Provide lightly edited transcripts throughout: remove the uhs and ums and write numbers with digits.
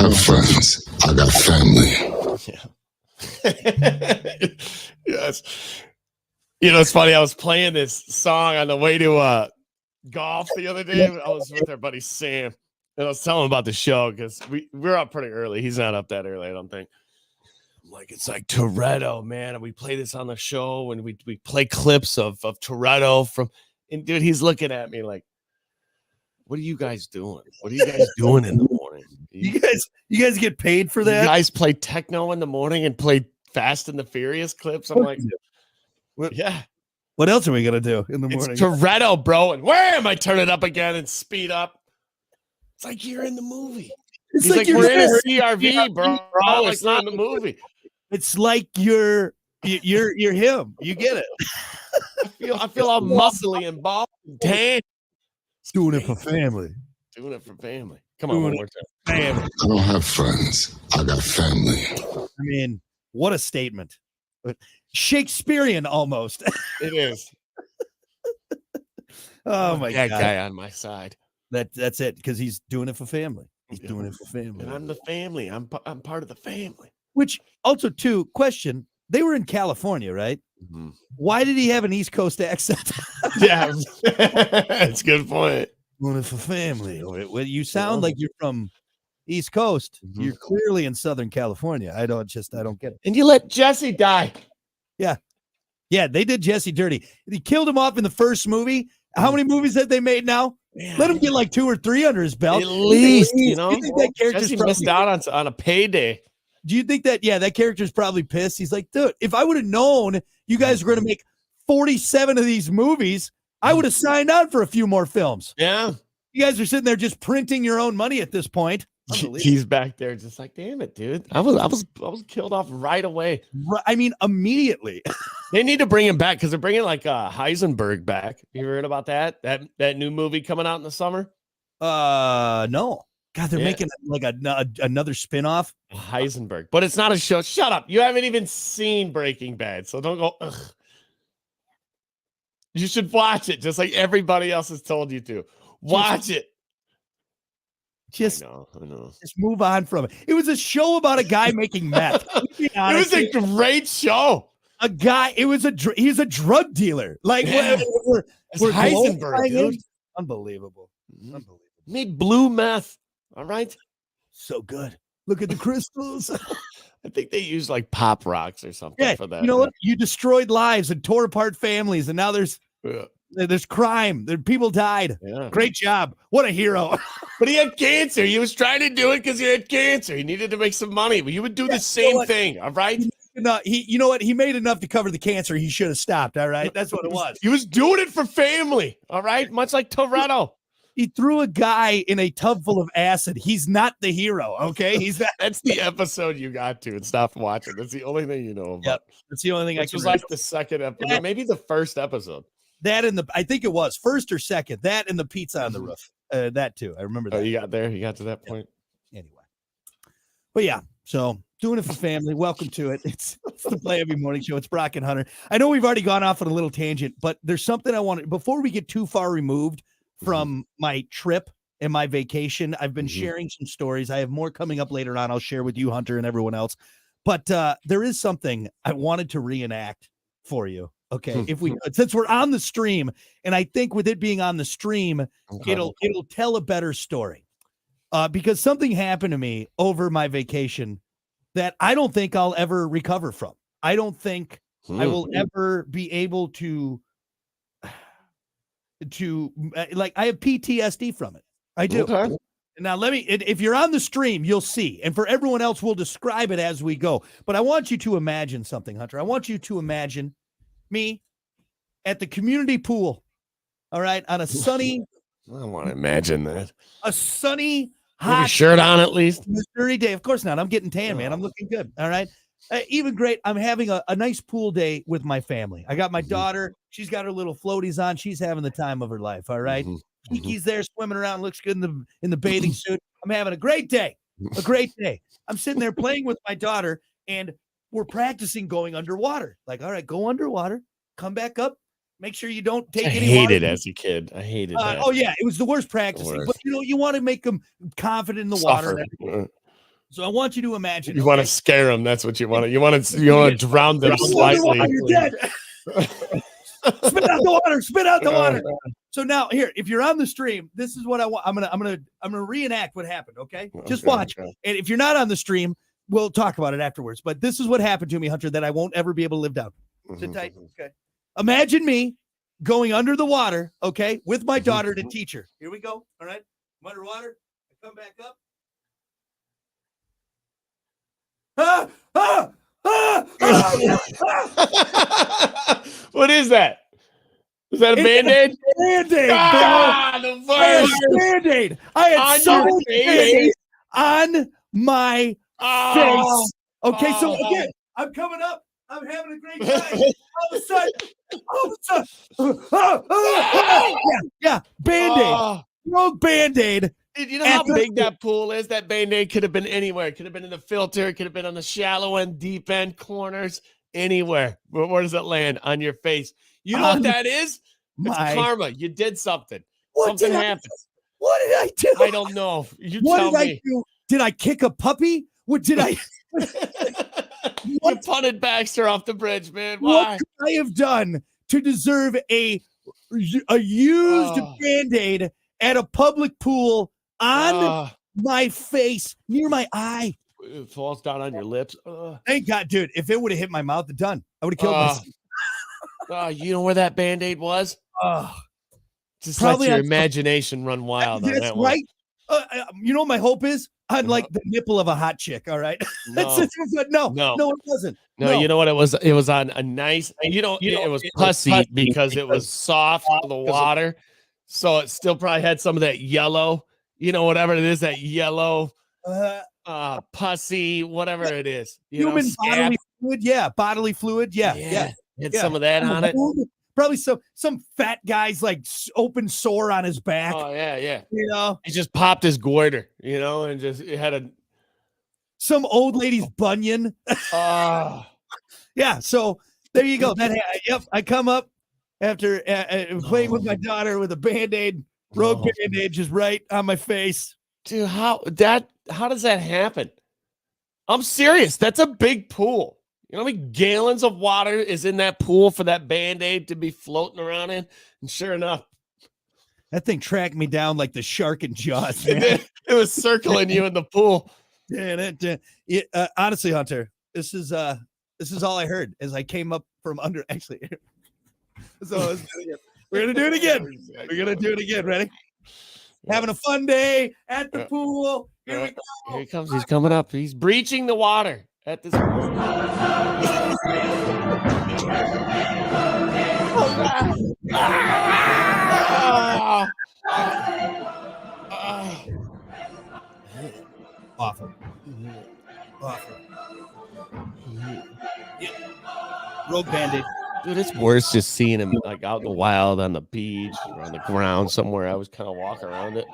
have friends. I got family. Yeah. Yes. You know, it's funny. I was playing this song on the way to golf the other day. I was with our buddy Sam, and I was telling him about the show because we're up pretty early. He's not up that early, I don't think. I'm like, it's like Toretto, man. And we play this on the show, and we play clips of Toretto from. And dude, he's looking at me like, "What are you guys doing? What are you guys doing in the morning? You guys get paid for that? You guys play techno in the morning and play Fast and the Furious clips." I'm like, yeah. What else are we gonna do in the morning? It's Toretto, bro, and wham! I turn it up again and speed up. It's like you're in the movie. It's He's like you're we're in a there. CRV, bro. It's not in the movie. It's like you're him. You get it. I feel all muscly and bald and tan. Doing it for family. Doing it for family. Come on, one more time. Family. I don't have friends. I got family. I mean, what a statement. Shakespearean almost. It is. Oh my that God. guy on my side. That's it, because he's doing it for family. He's doing it for family. And I'm the family. I'm part of the family. Which also, too, question, they were in California, right? Mm-hmm. Why did he have an East Coast accent? Yeah, that's a good point. Doing it for family. Well, you sound like you're from East Coast. Mm-hmm. You're clearly in Southern California. I don't get it. And you let Jesse die. Yeah, they did Jesse dirty. He killed him off in the first movie. How many movies have they made now? Man, Let him get like 2 or 3 under his belt. at least, you know. You think that character's Jesse probably missed out on a payday. Do you think that, that character's probably pissed? He's like, dude, if I would have known you guys were going to make 47 of these movies, I would have signed on for a few more films. Yeah. You guys are sitting there just printing your own money at this point. He's back there just like, damn it, dude. I was killed off right away. I mean, immediately. They need to bring him back because they're bringing like Heisenberg back. You heard about that? That new movie coming out in the summer? No. God, they're making like another spinoff. Heisenberg, but it's not a show. Shut up. You haven't even seen Breaking Bad, so don't go. Ugh. You should watch it just like everybody else has told you to. Watch it. Just, I know. Just move on from it. It was a show about a guy making meth. It was a great show. A guy. He's a drug dealer. Like we're Heisenberg, dude. Unbelievable. Unbelievable. Made blue meth. All right. So good. Look at the crystals. I think they used like pop rocks or something for that. You know what? You destroyed lives and tore apart families, and now there's crime. People died. Yeah. Great job. What a hero. But he had cancer. He was trying to do it because he had cancer. He needed to make some money, but you would do the same thing. All right. You know what? He made enough to cover the cancer. He should have stopped. All right. That's what it was. He was doing it for family. All right. Much like Toretto. He threw a guy in a tub full of acid. He's not the hero. Okay. He's not. That's the episode you got to and stop watching. That's the only thing you know about. Yep. That's the only thing I can. Was like the second episode, maybe the first episode. That and I think it was first or second. That and the pizza on the roof. That too. I remember that. Oh, you got there. You got to that point. Anyway. But yeah, so doing it for family. Welcome to it. It's the Play Every Morning Show. It's Brock and Hunter. I know we've already gone off on a little tangent, but there's something I wanted before we get too far removed from my trip and my vacation. I've been sharing some stories. I have more coming up later on. I'll share with you, Hunter, and everyone else. But there is something I wanted to reenact for you. Okay, if we since we're on the stream, and I think with it being on the stream, it'll tell a better story. Because something happened to me over my vacation that I don't think I'll ever recover from. I don't think I will ever be able to like I have PTSD from it. I do. Okay. Now if you're on the stream, you'll see. And for everyone else, we'll describe it as we go. But I want you to imagine something, Hunter. I want you to imagine me at the community pool. All right. On a sunny. I don't want to imagine that. A sunny, hot shirt on at least. Missouri day. Of course not. I'm getting tan, man. I'm looking good. All right. Even great. I'm having a nice pool day with my family. I got my daughter. She's got her little floaties on. She's having the time of her life. All right. Kiki's there swimming around, looks good in the bathing suit. I'm having a great day. A great day. I'm sitting there playing with my daughter, and we're practicing going underwater. Like, all right, go underwater, come back up, make sure you don't take any water. I hated it as a kid. I hated that. Oh yeah, it was the worst practicing. But you want to make them confident in the water. So I want you to imagine. You want to scare them. That's what you want to. You want to drown them slightly. You're dead. Spit out the water. Spit out the water. So now here, if you're on the stream, this is what I want. I'm gonna reenact what happened. Okay, just watch. And if you're not on the stream, we'll talk about it afterwards. But this is what happened to me, Hunter, that I won't ever be able to live down. Sit tight. Okay. Imagine me going under the water. Okay, with my daughter to teach her. Here we go. All right, I'm underwater. I come back up. What is that? Is that a Band-Aid? Band-Aid, the worst. Band-Aid. I had so much Band-Aid on my face. Okay, so again, I'm coming up. I'm having a great time. All of a sudden, yeah, Band-Aid. Rogue Band-Aid. Dude, you know how big that pool is? That Band-Aid could have been anywhere. It could have been in the filter. It could have been on the shallow end, deep end, corners, anywhere. Where does it land? On your face. You know what that is? It's karma. You did something. Something happened. What did I do? I don't know. You tell me. I do? Did I kick a puppy? What did I? You punted Baxter off the bridge, man. Why? What could I have done to deserve a used Band-Aid at a public pool on my face, near my eye? It falls down on your lips. Thank God, dude. If it would have hit my mouth, done. I would have killed myself. You know where that Band-Aid was? Just probably let your imagination run wild. That's that right. You know what my hope is? I'd like the nipple of a hot chick. All right. No, no, it wasn't. No, you know what it was? It was on a nice, it was pussy because it was soft for the water. So it still probably had some of that yellow, whatever it is, that yellow pussy, whatever it is. Human bodily fluid. Yeah. Bodily fluid. Yeah. Had some of that on it. Probably some fat guy's like open sore on his back. Oh, yeah. He just popped his goiter, and just it had some old lady's bunion. Yeah. So there you go. I come up after playing with my daughter with a Band-Aid, rogue Band-Aid just right on my face. Dude, how does that happen? I'm serious. That's a big pool. You know how many gallons of water is in that pool for that Band-Aid to be floating around in? And sure enough, that thing tracked me down like the shark in Jaws. Man. It was circling you in the pool. Honestly, Hunter, this is all I heard as I came up from under. Actually, so we're gonna do it again. We're gonna do it again. Ready? Having a fun day at the pool. Here we go. Here he comes. He's coming up. He's breaching the water at this point. Awful. Rogue Band-Aid. Dude, it's worse just seeing him like out in the wild on the beach or on the ground somewhere. I was kind of walking around it.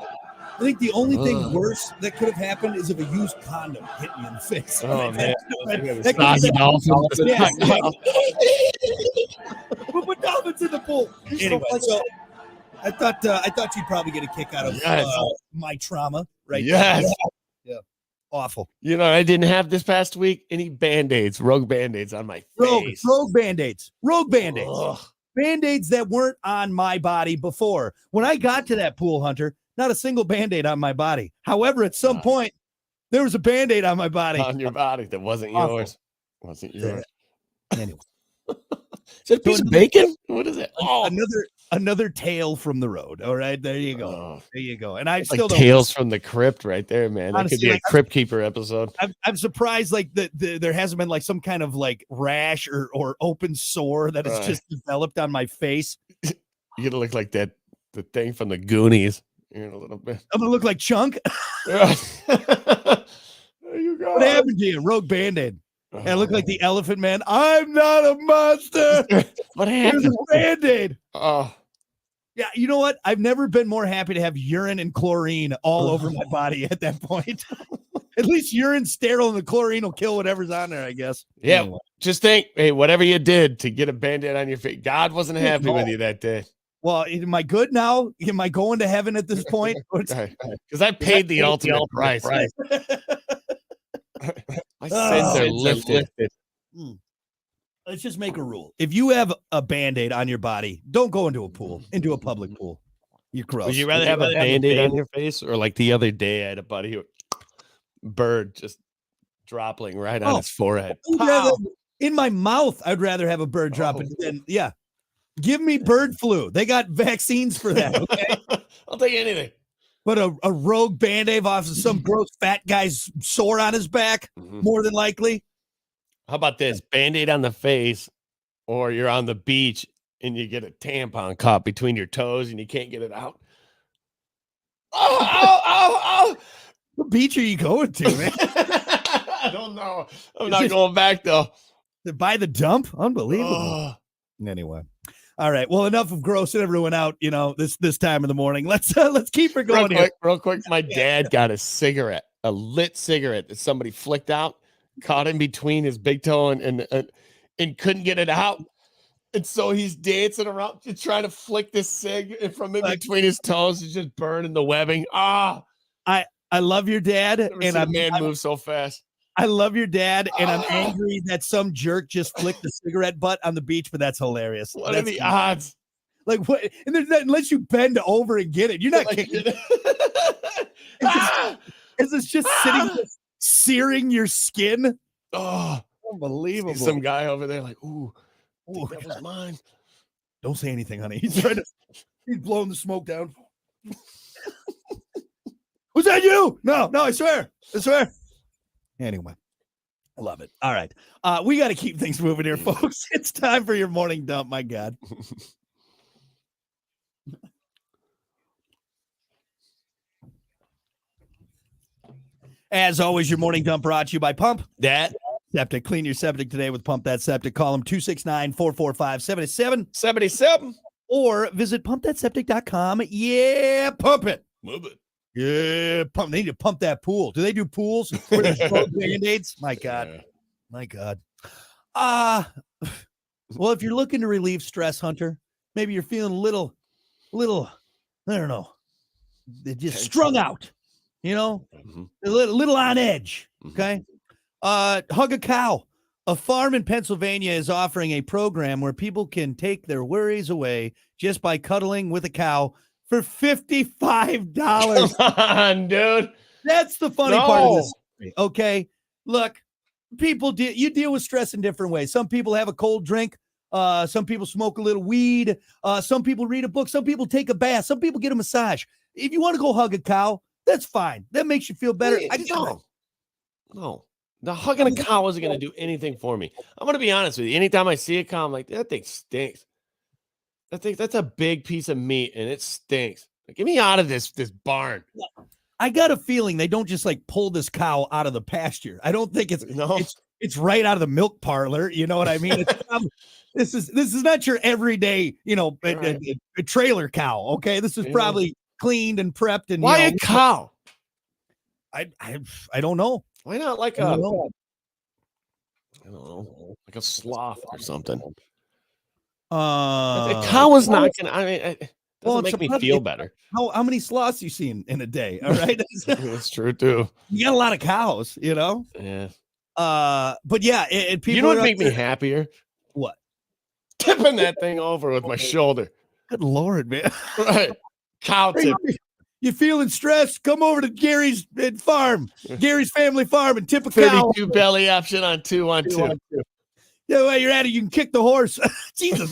I think the only thing worse that could have happened is if a used condom hit me in the face. Oh, man. We'll put dolphins in the pool. Anyway, so I thought you'd probably get a kick out of my trauma, right? Yes. Yeah. Awful. I didn't have this past week any Band-Aids, rogue Band-Aids on my face. Rogue Band-Aids. Band-Aids that weren't on my body before. When I got to that pool, Hunter, not a single Band-Aid on my body. However, at some point, there was a Band-Aid on my body. On your body that wasn't yours. Wasn't yours. Anyway. Is it a piece of bacon? What is it? Oh. Another tale from the road. All right, there you go. There you go. And I still don't. Tales from the Crypt right there, man. Honestly, that could be a Crypt Keeper episode. I'm surprised like there hasn't been like some kind of like rash or open sore that has just developed on my face. You're gonna look like the thing from the Goonies. In a little bit. I'm gonna look like Chunk. There you go. What happened to you? Rogue Band-Aid. And I look like the Elephant Man. I'm not a monster. What happened? Here's a Band-Aid. Oh. Yeah, you know what? I've never been more happy to have urine and chlorine all over my body at that point. At least urine's sterile and the chlorine will kill whatever's on there, I guess. Yeah. Anyway. Just think, hey, whatever you did to get a Band-Aid on your face, God wasn't happy with you that day. Well, am I good now? Am I going to heaven at this point? Because I paid the ultimate price. My sins are lifted. Let's just make a rule. If you have a Band-Aid on your body, don't go into a pool, into a public pool. You're gross. Would you rather have a Band-Aid on your face, or like the other day I had a buddy who bird just dropping right on his forehead? In my mouth, I'd rather have a bird dropping than give me bird flu. They got vaccines for that. Okay? I'll take anything. But a rogue Band-Aid off of some gross fat guy's sore on his back, more than likely. How about this? Band-Aid on the face, or you're on the beach and you get a tampon caught between your toes and you can't get it out. Oh. What beach are you going to, man? I don't know. I'm not going back, though. By the dump? Unbelievable. Anyway. All right. Well, enough of grossing everyone out, this time of the morning. Let's keep her going real quick. My dad got a cigarette, a lit cigarette that somebody flicked out, caught in between his big toe and couldn't get it out. And so he's dancing around trying to flick this cig from in between his toes. He's just burning the webbing. I love your dad, and a man moves so fast. I love your dad, and I'm angry that some jerk just flicked the cigarette butt on the beach, but that's hilarious. What are the odds? Like what? And there's not, unless you bend over and get it, you're not kicking it. It's just sitting there searing your skin. Oh, unbelievable. Some guy over there like, ooh, that was mine. Don't say anything, honey. He's blowing the smoke down. Was that you? No, I swear. Anyway, I love it. All right. We got to keep things moving here, folks. It's time for your morning dump. My God. As always, your morning dump brought to you by Pump That Septic. Clean your septic today with Pump That Septic. Call them 269-445-7777 or visit pumpthatseptic.com. Yeah, pump it. Move it. Yeah, pump. They need to pump that pool. Do they do pools where there's Band-Aids? My God. Yeah. My God. Well, if you're looking to relieve stress, Hunter, maybe you're feeling a little, I don't know, just strung out, a little on edge. Okay. Hug a Cow. A farm in Pennsylvania is offering a program where people can take their worries away just by cuddling with a cow for $55. Come on, dude. That's the funny part of this. Okay. Look, people you deal with stress in different ways. Some people have a cold drink. Some people smoke a little weed. Some people read a book. Some people take a bath. Some people get a massage. If you want to go hug a cow, that's fine. That makes you feel better. No. The hugging a cow isn't going to do anything for me. I'm going to be honest with you. Anytime I see a cow, I'm like, that thing stinks. That's a big piece of meat, and it stinks. Like, get me out of this barn. I got a feeling they don't just like pull this cow out of the pasture. I don't think it's right out of the milk parlor. You know what I mean? This is not your everyday, a trailer cow. Okay, this is probably cleaned and prepped. And why a cow? I don't know. Why not like I don't know, like a sloth or something? A cow is not gonna. I mean, it doesn't make me feel better. How many sloths you seen in a day? All right, that's true too. You got a lot of cows, Yeah. But yeah, people. You know what make me happier? What? Tipping that thing over with my shoulder. Good Lord, man! Right, cow tip. You feeling stressed? Come over to Gary's farm, Gary's family farm, and tip a cow. 32 belly option on 212. Yeah, while you're at it, you can kick the horse. Jesus,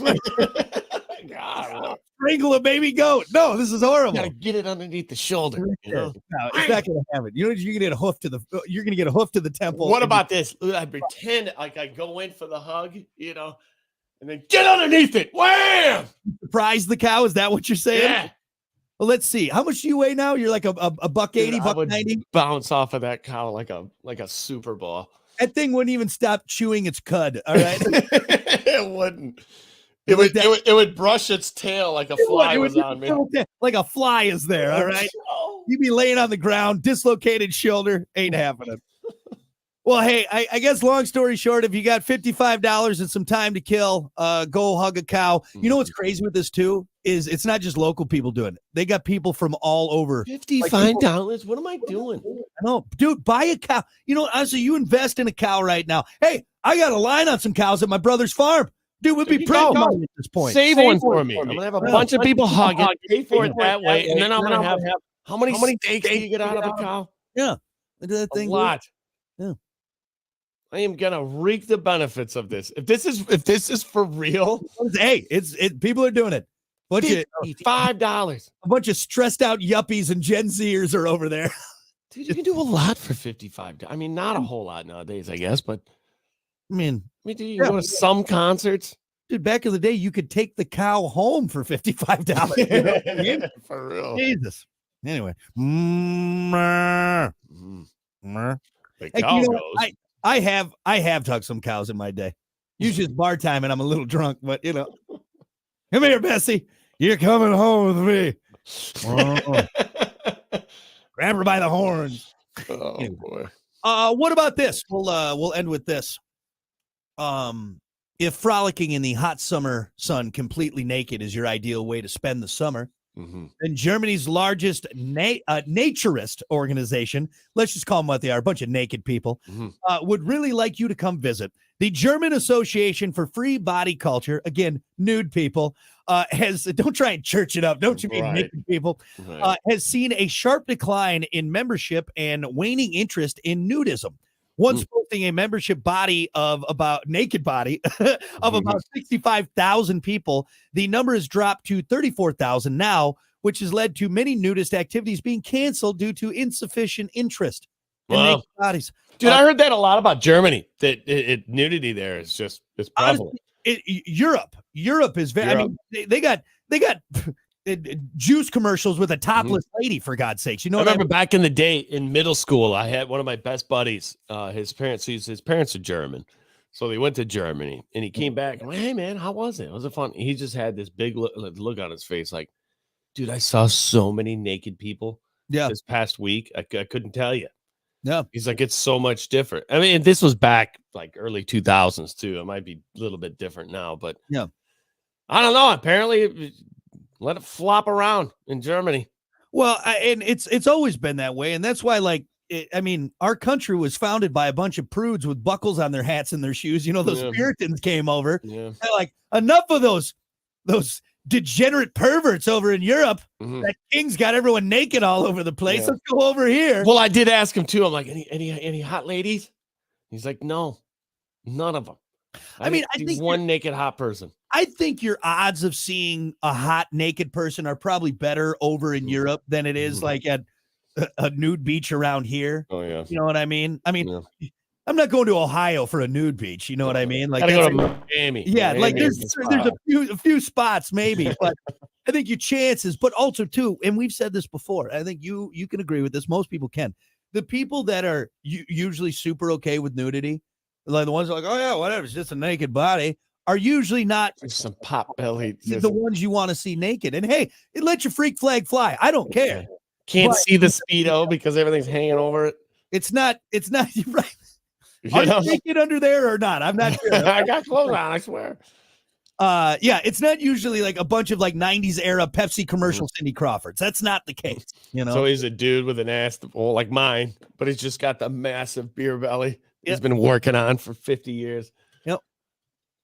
God, strangle a baby goat. No, this is horrible. You gotta get it underneath the shoulder. No, it's not gonna happen. You're gonna get a hoof to the. You're gonna get a hoof to the temple. What about this? I pretend like I go in for the hug, and then get underneath it. Wham! Surprise the cow. Is that what you're saying? Yeah. Well, let's see. How much do you weigh now? You're like a buck 80, buck 90. Bounce off of that cow like a super ball. That thing wouldn't even stop chewing its cud. All right, it wouldn't. It would brush its tail like a fly was on me. Like a fly is there. All right, you'd be laying on the ground, dislocated shoulder. Ain't happening. Well, hey, I guess long story short, if you got $55 and some time to kill, go hug a cow. You know what's crazy with this too is it's not just local people doing it. They got people from all over. $55. What am I doing? No, dude, buy a cow. You know, honestly, you invest in a cow right now. Hey, I got a line on some cows at my brother's farm. Dude, we'd be pretty money at this point. Save one for me. I'm gonna have a Yeah. bunch of people hug it, pay for it that way, and then I'm gonna have how many steaks do you get out of a cow? Yeah, they do that A thing. lot. Yeah. I am gonna reap the benefits of this. If this is for real, Hey, people are doing it. $55. A bunch of stressed out yuppies and Gen Zers are over there. Dude, you can do a lot for $55. I mean, not a whole lot nowadays, I guess, but I mean, dude, you can go to some concerts. dude, back in the day, you could take the cow home for $55. For real. Jesus. Anyway. The Hey, cow you know, goes. I have tucked some cows in my day. Usually it's bar time and I'm a little drunk, but you know. Come here, Bessie. You're coming home with me. Oh. Grab her by the horns. Oh boy. What about this? We'll end with this. If frolicking in the hot summer sun completely naked is your ideal way to spend the summer, then Germany's largest naturist organization, let's just call them what they are, a bunch of naked people, would really like you to come visit. The German Association for Free Body Culture, again, nude people, don't try and church it up. Don't you mean naked people? Has seen a sharp decline in membership and waning interest in nudism. Once posting a membership body of about 65,000 people, the number has dropped to 34,000 now, which has led to many nudist activities being canceled due to insufficient interest in naked bodies. Dude, I heard that a lot about Germany. That nudity there is just prevalent. Europe is very. I mean, they got juice commercials with a topless lady, for God's sakes. You know, I remember back in the day in middle school, I had one of my best buddies. His parents are German, so they went to Germany, and he came back. I'm like, hey man, how was it? Was it fun? He just had this big look on his face, like, dude, I saw so many naked people. This past week, I couldn't tell you. Yeah, he's like, it's so much different. I mean, this was back like early 2000s too. It might be a little bit different now, but yeah, I don't know. Apparently, let it flop around in Germany. Well, and it's always been that way, and that's why, like, I mean, our country was founded by a bunch of prudes with buckles on their hats and their shoes. You know, those Puritans came over. Yeah. They're like, enough of those degenerate perverts over in Europe. That king's got everyone naked all over the place. Yeah. Let's go over here. Well, I did ask him too. I'm like, any hot ladies? He's like, no, none of them. I think one naked hot person. I think your odds of seeing a hot naked person are probably better over in Europe than it is like at a nude beach around here. Oh yeah, you know what I mean? I'm not going to Ohio for a nude beach. You know what I mean? Like, gotta go to Miami. Yeah, Miami, like there's a few spots maybe, but I think your chances. But also too, and we've said this before. I think you can agree with this. Most people can. The people that are usually super okay with nudity, like the ones that are like, oh yeah, whatever, it's just a naked body, are usually not some pot belly. The ones you want to see naked. And hey, it let your freak flag fly. I don't care. Can't see the Speedo because everything's hanging over it. It's not right. Are you naked under there or not? I'm not sure. I got clothes on, I swear. Yeah, it's not usually like a bunch of like 90s era Pepsi commercial Cindy Crawfords. That's not the case, you know. So he's a dude with an ass like mine, but he's just got the massive beer belly he's been working on for 50 years. Yep.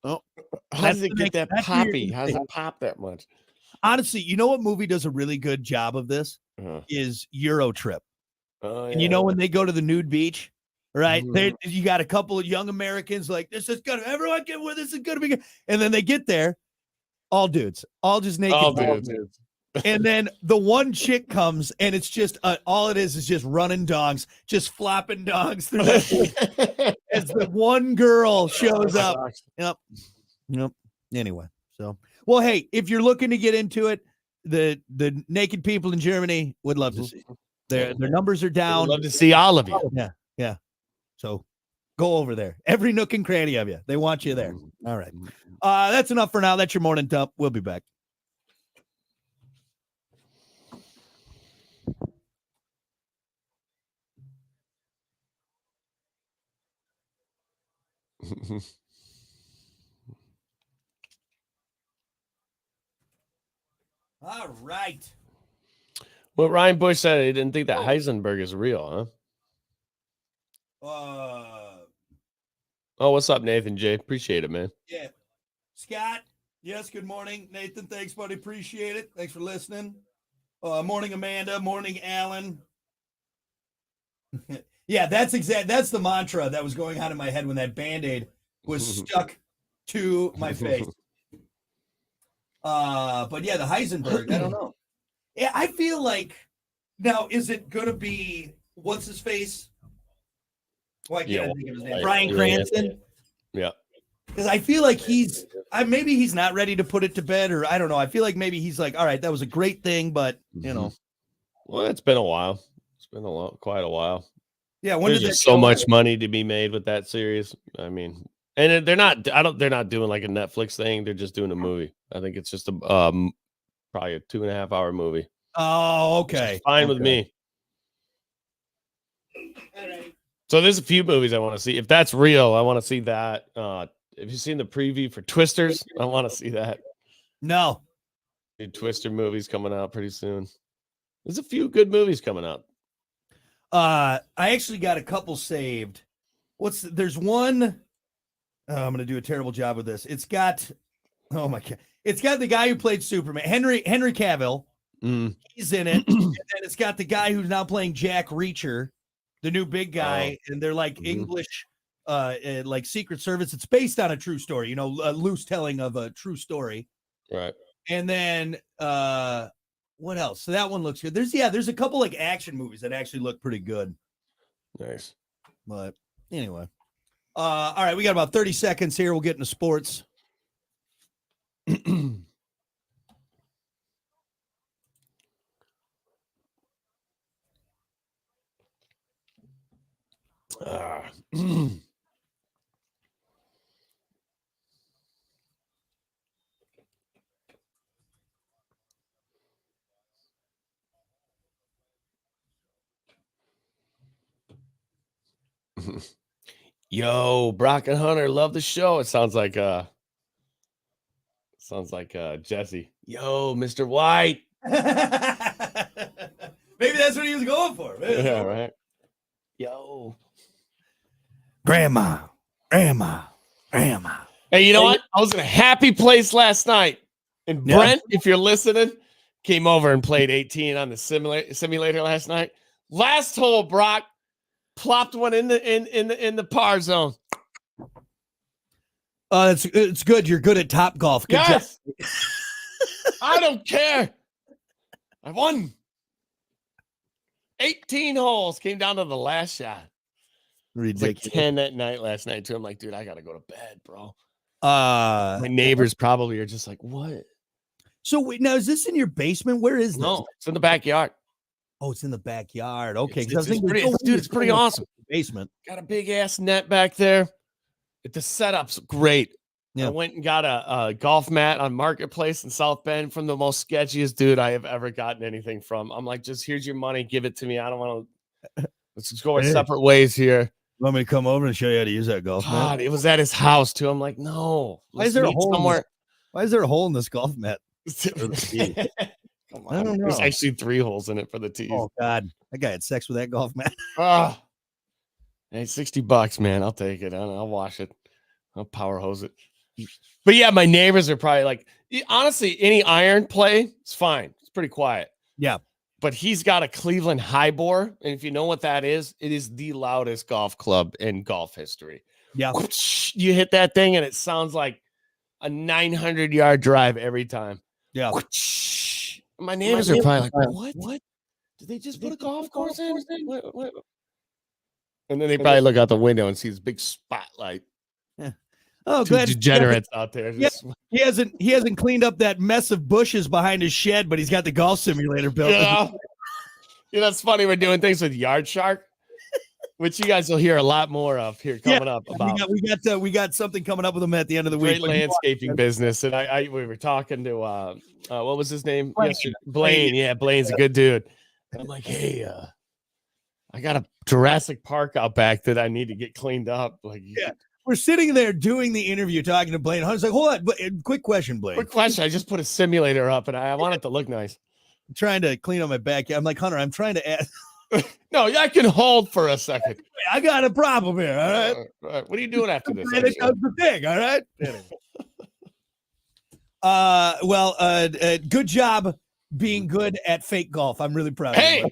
Oh, how does it get that poppy? How does it pop that much? Honestly, you know what movie does a really good job of this? Is Euro Trip. And you know when they go to the nude beach, right? You got a couple of young Americans like, this is gonna, everyone get with this is gonna be good. And then they get there, all dudes, all just naked. All dudes. And then the one chick comes and it's just all it is just running dogs, just flopping dogs through that as the one girl shows up. Yep. Anyway, so well, hey, if you're looking to get into it, the naked people in Germany would love to see. Their numbers are down. I'd love to see all of you. Yeah. So go over there. Every nook and cranny of you. They want you there. All right. That's enough for now. That's your morning dump. We'll be back. All right. Well, Ryan Bush said he didn't think that Heisenberg is real, huh? Oh, what's up, Nathan J? Appreciate it, man. Yeah. Scott, yes, good morning. Nathan, thanks, buddy. Appreciate it. Thanks for listening. Morning, Amanda. Morning, Alan. Yeah, that's the mantra that was going on in my head when that Band-Aid was stuck to my face. But yeah, the Heisenberg, I don't know. Yeah, I feel like now is it gonna be what's his face? Why can't I think of his name? Bryan Cranston. Yeah. Because I feel like maybe he's not ready to put it to bed, or I don't know. I feel like maybe he's like, all right, that was a great thing, but you know. Well, it's been a while. It's been quite a while. Yeah, there's just so much money to be made with that series. I mean, and they're not doing like a Netflix thing. They're just doing a movie. I think it's just a probably a 2.5 hour movie. Oh, okay. Fine with me. All right. So there's a few movies I want to see. If that's real, I want to see that. Have you seen the preview for Twisters? I want to see that. No. New Twister movies coming out pretty soon. There's a few good movies coming out. I actually got a couple saved. There's one. I'm going to do a terrible job with this. It's got the guy who played Superman, Henry Cavill. He's in it. And then it's got the guy who's now playing Jack Reacher, the new big guy. And they're like English, like Secret Service. It's based on a true story, a loose telling of a true story. Right. And then, what else? So that one looks good. There's a couple like action movies that actually look pretty good. Nice. But anyway. All right, we got about 30 seconds here. We'll get into sports. Yo, Brock and Hunter, love the show. It sounds like Jesse. Yo, Mr. White. Maybe that's what he was going for. Yeah, right. Yo. Grandma. Hey, you know what? I was in a happy place last night. And Brent, if you're listening, came over and played 18 on the simulator last night. Last hole, Brock. Plopped one in the par zone. It's good. You're good at Top Golf. Good yes. I don't care. I won. 18 holes. Came down to the last shot. Ridiculous. Like 10 at night last night too. I'm like, dude, I gotta go to bed, bro. My neighbors probably are just like, what? So wait, now is this in your basement? Where is this? No, it's in the backyard. Oh, it's in the backyard. Okay, it's pretty awesome. Basement. Got a big ass net back there. The setup's great. Yeah. I went and got a golf mat on Marketplace in South Bend from the most sketchiest dude I have ever gotten anything from. I'm like, just here's your money, give it to me. I don't want to. Let's just go our separate ways here. You want me to come over and show you how to use that golf mat? God, it was at his house too. I'm like, no. Why is there a hole somewhere? Why is there a hole in this golf mat? Come on. I don't know. There's actually 3 holes in it for the tees. Oh God, that guy had sex with that golf mat. Hey, $60, man. I'll take it. I'll wash it. I'll power hose it. But yeah, my neighbors are probably like, honestly, any iron play is fine. It's pretty quiet. Yeah. But he's got a Cleveland high bore. And if you know what that is, it is the loudest golf club in golf history. Yeah. You hit that thing and it sounds like a 900-yard drive every time. Yeah. My neighbors are probably like, what? Did they just put a golf course in? What? And then they probably look out the window and see this big spotlight. Yeah. Oh, Two degenerates out there. Yeah, he hasn't cleaned up that mess of bushes behind his shed, but he's got the golf simulator built. Yeah. That's funny. We're doing things with Yard Shark, which you guys will hear a lot more of here coming up. About we got something coming up with him at the end of the week. Great landscaping business, and we were talking to what was his name? Blaine. Yeah, Blaine's a good dude. I'm like, hey, I got a Jurassic Park out back that I need to get cleaned up. Like, we're sitting there doing the interview, talking to Blaine. I was like, hold on, quick question, Blaine. Quick question. I just put a simulator up and I want it to look nice. I'm trying to clean up my backyard. I'm like, Hunter, I'm trying to ask. No, I can hold for a second. I got a problem here. All right. All right. What are you doing after this? It does the thing. All right. Good job being good at fake golf. I'm really proud of you. Hey,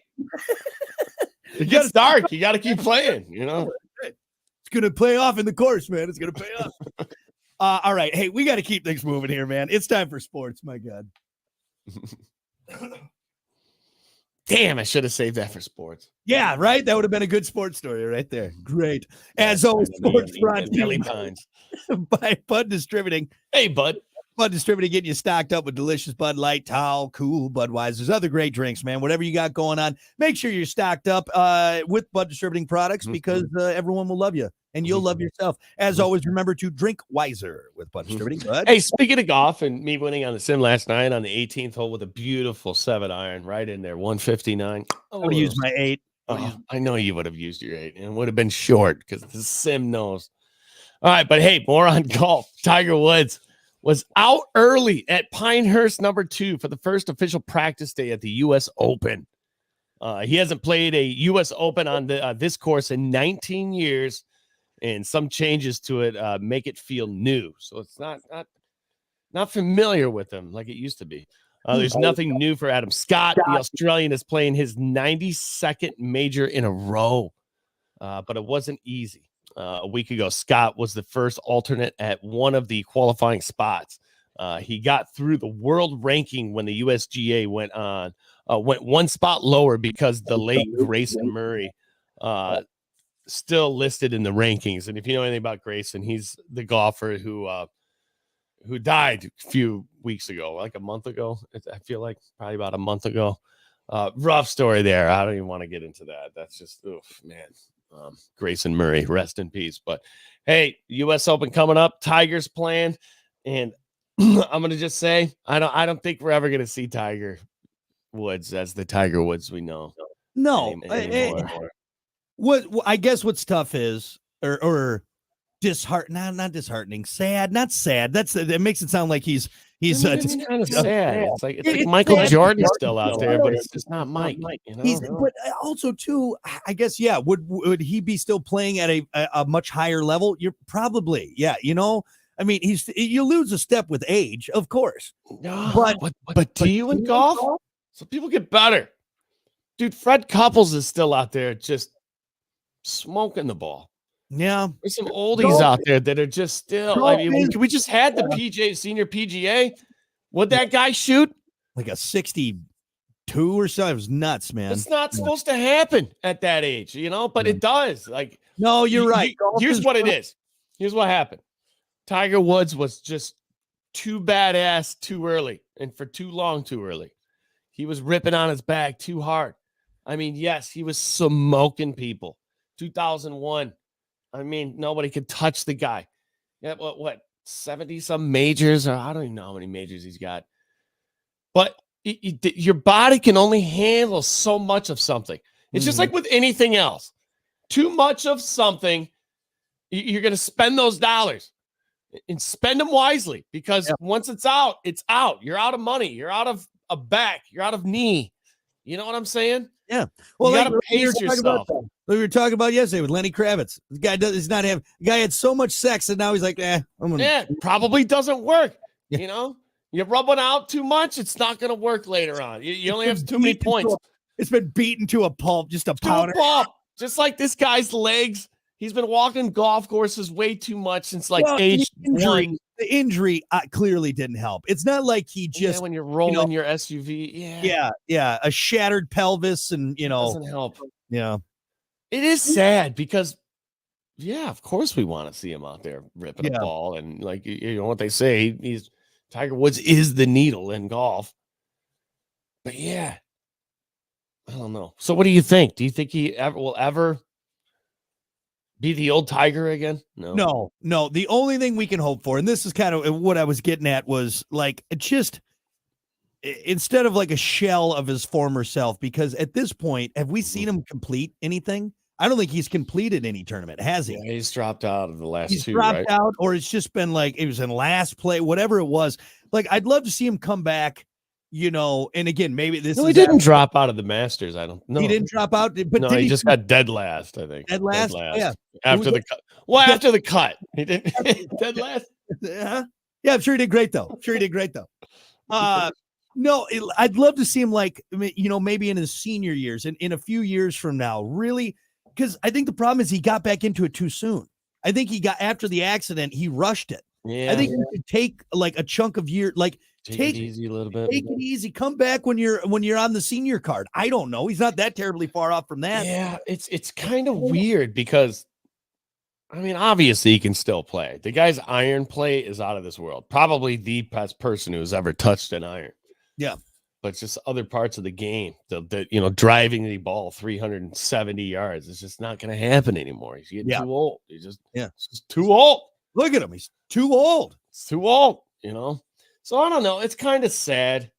it gets dark. You got to keep playing, you know? It's going to play off in the course, man. It's going to pay off. All right. Hey, we got to keep things moving here, man. It's time for sports. My God. Damn, I should have saved that for sports. Yeah, right. That would have been a good sports story right there. Great. As always, sports brought to you by Bud Distributing. Hey, Bud. Bud Distributing, getting you stocked up with delicious Bud Light, Towel, Cool, Budweiser's, other great drinks, man. Whatever you got going on, make sure you're stocked up with Bud Distributing products because everyone will love you and you'll love yourself. As always, remember to drink wiser with Bud Distributing. Bud. Hey, speaking of golf and me winning on the sim last night on the 18th hole with a beautiful 7-iron right in there, 159. I would use my 8. I know you would have used your 8 and it would have been short because the sim knows. All right, but hey, more on golf. Tiger Woods was out early at Pinehurst #2 for the first official practice day at the U.S. Open. He hasn't played a U.S. Open on this course in 19 years, and some changes to it make it feel new. So it's not familiar with him like it used to be. There's nothing new for Adam Scott. The Australian is playing his 92nd major in a row, but it wasn't easy. A week ago, Scott was the first alternate at one of the qualifying spots. He got through the world ranking when the USGA went one spot lower because the late Grayson Murray still listed in the rankings. And if you know anything about Grayson, he's the golfer who died a few weeks ago, like a month ago. I feel like probably about a month ago. Rough story there. I don't even want to get into that. That's just, oof, man. Grayson Murray, rest in peace. But hey, U.S. Open coming up. Tiger's playing, and I'm gonna just say I don't think we're ever gonna see Tiger Woods as the Tiger Woods we know. No, what I guess what's tough is or disheartening, not disheartening, sad, not sad. That makes it sound like he's just kind of sad. It's like Michael Jordan's still out there, but it's just not Mike. You know? But also too, I guess, yeah. Would he be still playing at a much higher level? You're probably, yeah. You know, I mean, you lose a step with age, of course. No, but do you in golf? So people get better, dude. Fred Couples is still out there, just smoking the ball. Yeah, there's some oldies out there that are just still. I mean, we just had the senior PGA. Would that guy shoot like a 62 or so? It was nuts, man. It's not supposed to happen at that age, you know, but it does. Like, no, you're right. Here's what it is. Here's what happened. Tiger Woods was just too badass too early, and for too long too early. He was ripping on his bag too hard. I mean, yes, he was smoking people. 2001. I mean, nobody could touch the guy. Yeah, what 70 some majors, or I don't even know how many majors he's got. But your body can only handle so much of something. It's just like with anything else. Too much of something, you're going to spend those dollars and spend them wisely, because once it's out, it's out. You're out of money. You're out of a back. You're out of knee. You know what I'm saying? Yeah. Well, you got to pace yourself. We were talking about yesterday with Lenny Kravitz. The guy had so much sex, and now he's like, probably doesn't work. You know, you rub one out too much, it's not going to work later on. You only have too many points. It's been beaten to a pulp, just a powder. Just like this guy's legs. He's been walking golf courses way too much since age 1. The injury clearly didn't help. It's not like he just when you're rolling your SUV. Yeah. A shattered pelvis, and doesn't help. Yeah. It is sad because, of course we want to see him out there ripping a ball, and like you know what they say, Tiger Woods is the needle in golf. But I don't know. So what do you think? Do you think he will ever be the old Tiger again? No. The only thing we can hope for, and this is kind of what I was getting at, was like just instead of like a shell of his former self, because at this point, have we seen him complete anything? I don't think he's completed any tournament, has he? Yeah, he's dropped out of the last He's two, dropped right? out, or it's just been like it was in last play, whatever it was. Like, I'd love to see him come back, and again, maybe this No, is he didn't drop out of the Masters. I don't know. he didn't drop out, but No, did he just got dead last, I think. dead last? Yeah. After the cut. Well, after the cut. He didn't dead last. Yeah, I'm sure he did great though. No, I'd love to see him like, maybe in his senior years and in a few years from now, really, because I think the problem is he got back into it too soon. I think he got after the accident, he rushed it. Yeah. I think you could take like a chunk of year, like take it easy a little bit. take it easy, come back when you're on the senior card. I don't know. He's not that terribly far off from that. Yeah, it's kind of weird because I mean, obviously he can still play. The guy's iron play is out of this world. Probably the best person who's ever touched an iron. Yeah. But just other parts of the game, the driving the ball 370 yards, it's just not going to happen anymore. He's getting too old. He's just too old. Look at him. He's too old. It's too old, So I don't know. It's kind of sad,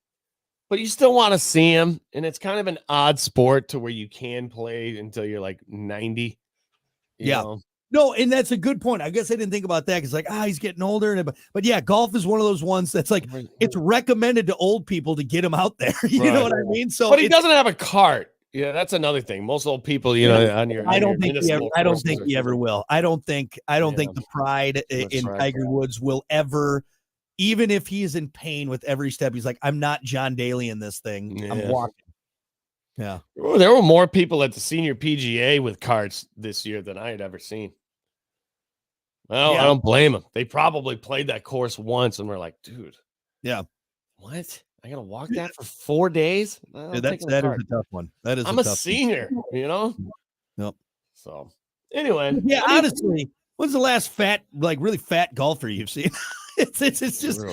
but you still want to see him. And it's kind of an odd sport to where you can play until you're like 90. You know? No, and that's a good point. I guess I didn't think about that because, he's getting older. But yeah, golf is one of those ones that's like it's recommended to old people to get him out there. You know what I mean? So, but he doesn't have a cart. Yeah, that's another thing. Most old people, on your. I don't think he ever will. I don't think the pride in Tiger Woods will ever, even if he is in pain with every step. He's like, I'm not John Daly in this thing. Yeah. I'm walking. Yeah. Well, there were more people at the senior PGA with carts this year than I had ever seen. Well, I don't blame them. They probably played that course once and were like, dude. Yeah. What? I got to walk that for 4 days? That is a tough one. That is I'm a senior, Nope. So, anyway. Yeah, honestly, when's the last really fat golfer you've seen? it's just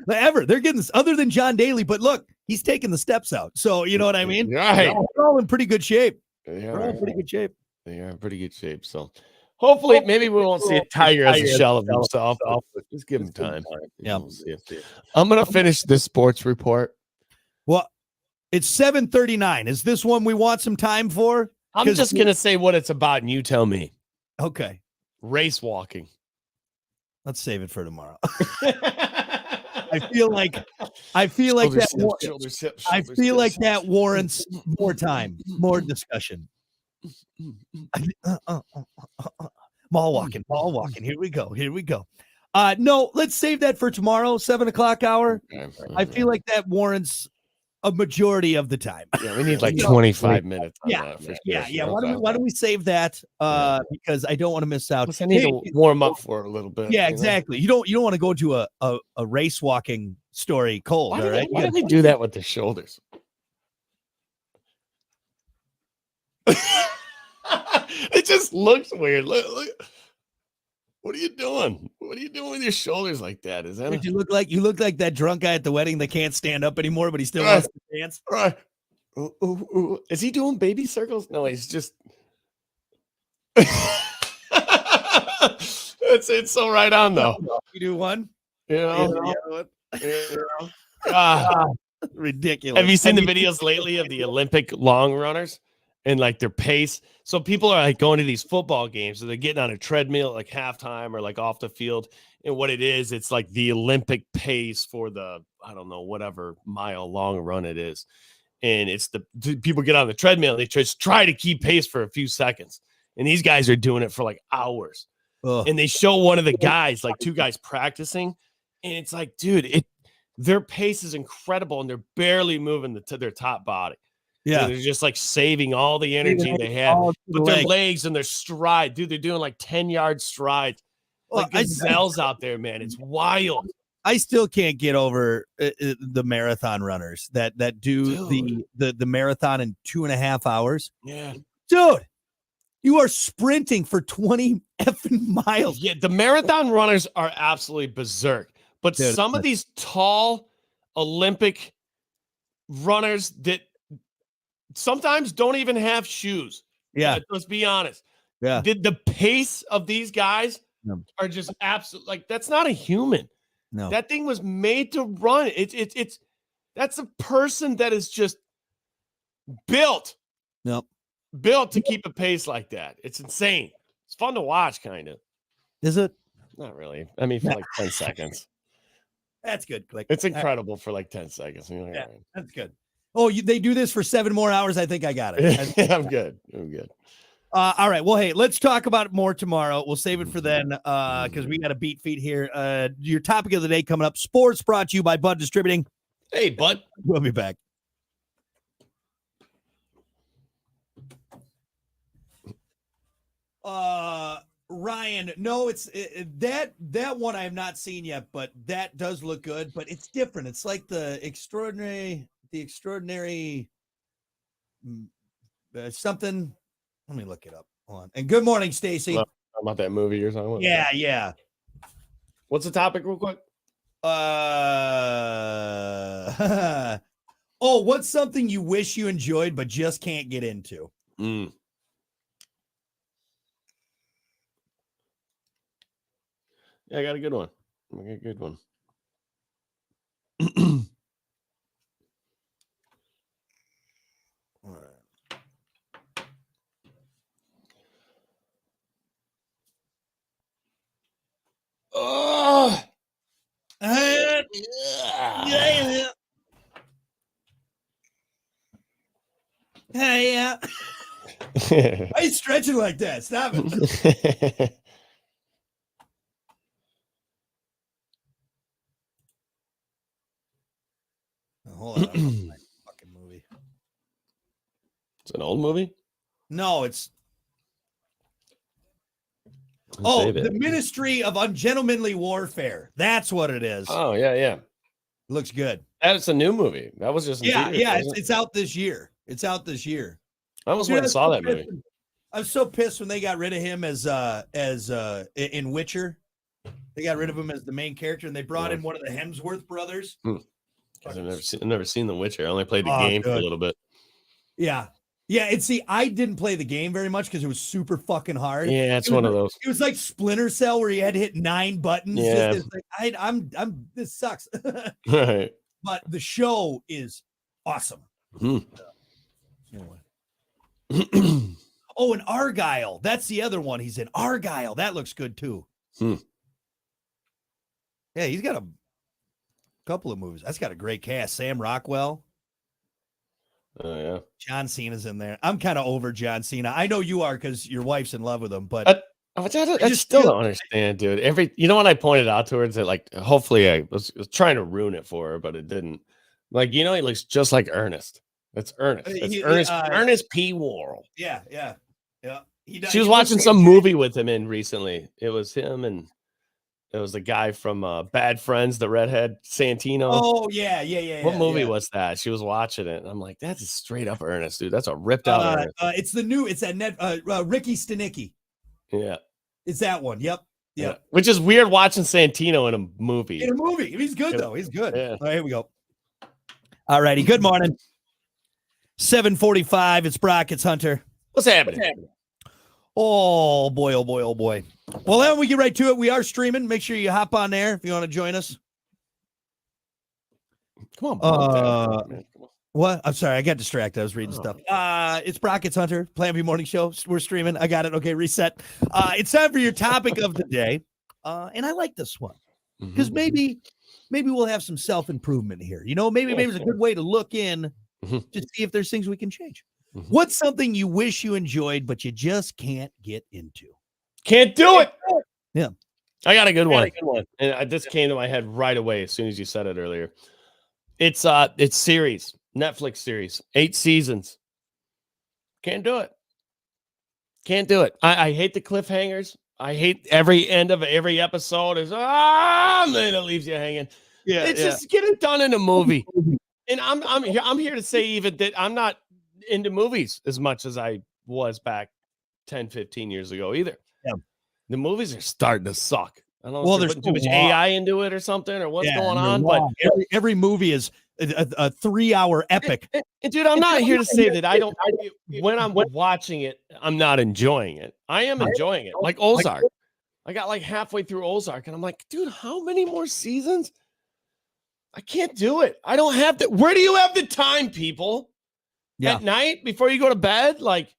ever. They're getting this other than John Daly, but look, he's taking the steps out. So, you know what I mean? Right. They're all in pretty good shape. They are in pretty good shape. They are in pretty good shape. So, hopefully, maybe we won't see a Tiger as a shell of himself. Just give him time. Yeah. We'll see. I'm going to finish this sports report. Well, it's 7:39. Is this one we want some time for? I'm just going to say what it's about, and you tell me. Okay. Race walking. Let's save it for tomorrow. I feel like that warrants more time, more discussion. Mall walking. Here we go. No, let's save that for tomorrow, 7:00 hour. Okay. I feel like that warrants a majority of the time. Yeah, we need like 25 minutes. Yeah. Why don't we save that? Because I don't want to miss out. I need to warm up for a little bit. Yeah, exactly. You don't want to go to a race walking story cold. Why all right. Why do they do that with the shoulders? It just looks weird. Look. What are you doing? What are you doing with your shoulders like that? Is that you look like that drunk guy at the wedding that can't stand up anymore, but he still wants to dance? Right. Ooh. Is he doing baby circles? No, he's just it's so right on though. You do one? Ridiculous. Have you seen the videos lately of the Olympic long runners? And like their pace. So people are like going to these football games. So they're getting on a treadmill at like halftime or like off the field. And what it is, it's like the Olympic pace for the, I don't know, whatever mile long run it is. And it's the people get on the treadmill and they just try to keep pace for a few seconds. And these guys are doing it for like hours. Ugh. And they show one of the guys, like two guys practicing. And it's like, dude, their pace is incredible. And they're barely moving to their top body. Yeah, they're just like saving all the energy they have, but their legs and their stride, dude, they're doing like 10-yard strides. Like gazelles out there, man. It's wild. I still can't get over the marathon runners that do the marathon in 2.5 hours. Yeah, dude, you are sprinting for 20 effing miles. Yeah, the marathon runners are absolutely berserk. But some of these tall Olympic runners that sometimes don't even have shoes. Yeah. Let's be honest. Yeah. The pace of these guys are just absolute. Like, that's not a human. No. That thing was made to run. That's a person that is just built. Nope. built to keep a pace like that. It's insane. It's fun to watch, kind of. Is it? Not really. I mean, for like 10 seconds. That's good. Like, It's incredible for like 10 seconds. You're like, Yeah. all right. that's good. Oh, they do this for 7 more hours. I think I got it. I'm good. I'm good. All right. Well, hey, let's talk about it more tomorrow. We'll save it for then because we got a beat feed here. Your topic of the day coming up. Sports brought to you by Bud Distributing. Hey, bud. We'll be back. Ryan, no, it's that one I have not seen yet, but that does look good. But it's different. It's like the extraordinary something. Let me look it up. Hold on. And good morning, Stacy. Well, about that movie you're talking about. Yeah. What's the topic, real quick? Oh, what's something you wish you enjoyed but just can't get into? Yeah, I got a good one. I got a good one. All right. Oh, Yeah. Hey, why are you stretching like that? Stop it. Hold on. I'm looking at my fucking movie. It's an old movie. No, it's Save it. the Ministry of Ungentlemanly Warfare. That's what it is. Oh yeah. Looks good. That's a new movie. That was just in theaters, wasn't it? It's out this year. It's out this year. I almost Dude, went and saw that movie. I was so pissed when they got rid of him as in Witcher. They got rid of him as the main character, and they brought in one of the Hemsworth brothers. 'Cause I've never seen The Witcher. I only played the Oh, game for a good. little bit. Yeah. And see, I didn't play the game very much because it was super fucking hard. Yeah, it's It was one of like- those. It was like Splinter Cell where you had to hit 9 buttons. Yeah. It's like, I'm this sucks. Right. But the show is awesome. Hmm. Anyway. Oh, and Argyle. That's the other one. He's in Argyle. That looks good too. Hmm. Yeah, he's got a couple of movies. That's got a great cast. Sam Rockwell. Oh yeah. John Cena's in there. I'm kind of over John Cena. I know you are because your wife's in love with him, but I just still feel- don't understand, dude. You know what I pointed out towards it? Like, hopefully I was trying to ruin it for her, but it didn't. Like, he looks just like Ernest. That's Ernest. That's Ernest P. Worrell. yeah. She was watching some movie with him in recently. It was him and it was the guy from Bad Friends, the redhead Santino. Oh, yeah. What movie was that? She was watching it. And I'm like, that's a straight up Ernest, dude. That's a ripped out Ernest. It's that Ricky Stenicki. Yeah. It's that one. Yep. Yeah. Which is weird watching Santino in a movie. In a movie. He's good, though. He's good. Yeah. All right, here we go. All righty. Good morning. 7:45. It's Brock. It's Hunter. What's happening? Oh, boy. Well, then we get right to it. We are streaming. Make sure you hop on there if you want to join us. Come on. Man. Come on. What? I'm sorry. I got distracted. I was reading stuff. It's Brock. It's Hunter. Plan B Morning Show. We're streaming. I got it. Okay, reset. It's time for your topic of the day. And I like this one because maybe we'll have some self-improvement here. Maybe it's a good way to look in to see if there's things we can change. What's something you wish you enjoyed, but you just can't get into? Can't do it. Yeah. I got a good one. And this came to my head right away as soon as you said it earlier. It's series, Netflix series, 8 seasons. Can't do it. I hate the cliffhangers. I hate every end of every episode is and then it leaves you hanging. Just get it done in a movie. And I'm here to say even that I'm not into movies as much as I was back 10, 15 years ago either. Yeah. The movies are starting to suck. I don't know Well, if there's there's too much AI into it or something or what's going on, but every movie is a 3-hour epic. and dude, I'm not here to say that when I'm watching it, I'm not enjoying it. I am enjoying it. Like Ozark. I got like halfway through Ozark and I'm like, dude, how many more seasons? I can't do it. I don't have the. Where do you have the time, people? Yeah. At night before you go to bed? Like,